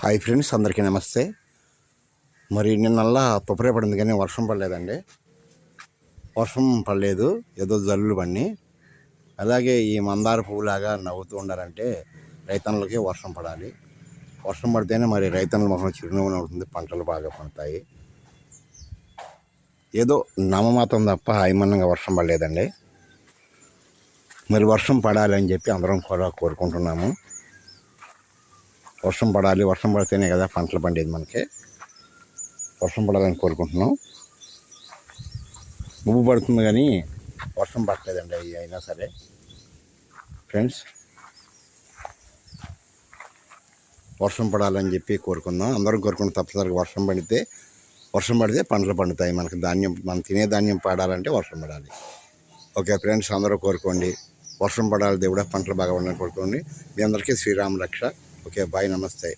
Hi friends, అందరికీ నమస్తే. మరి నిన్నల్లా తుప్పరే పడింది కానీ వర్షం పడలేదండి. వర్షం పడలేదు, ఏదో జల్లులు పడినాయి. అలాగే ఈ మందార పువ్వులాగా నవ్వుతూ ఉండాలంటే రైతన్నులకి వర్షం పడాలి. వర్షం పడితేనే మరి రైతన్నుల మొహం చిరునవ్వు నవ్వుతుంది, పంటలు బాగా పండుతాయి. ఏదో నామమాత్రం తప్ప ఆయమన్నంగా వర్షం పడలేదండి. మరి వర్షం పడాలని చెప్పి అందరం కూడా కోరుకుంటున్నాము. వర్షం పడాలి, వర్షం పడితేనే కదా పంటలు పండేది మనకి. వర్షం పడాలని కోరుకుంటున్నాం. ముబ్బు పడుతుంది కానీ వర్షం పడలేదండి. అవి అయినా సరే ఫ్రెండ్స్, వర్షం పడాలని చెప్పి కోరుకుందాం. అందరం కోరుకుంటాం. తప్పనిసరిగా వర్షం పడితే పంటలు పండుతాయి. మనకి ధాన్యం, మనం తినే ధాన్యం పడాలంటే వర్షం పడాలి. ఓకే ఫ్రెండ్స్, అందరూ కోరుకోండి. వర్షం పడాలి దేవుడా, పంటలు బాగా ఉండాలని కోరుకోండి. మీ అందరికీ శ్రీరామ రక్ష. ఓకే, బాయ్, నమస్తే.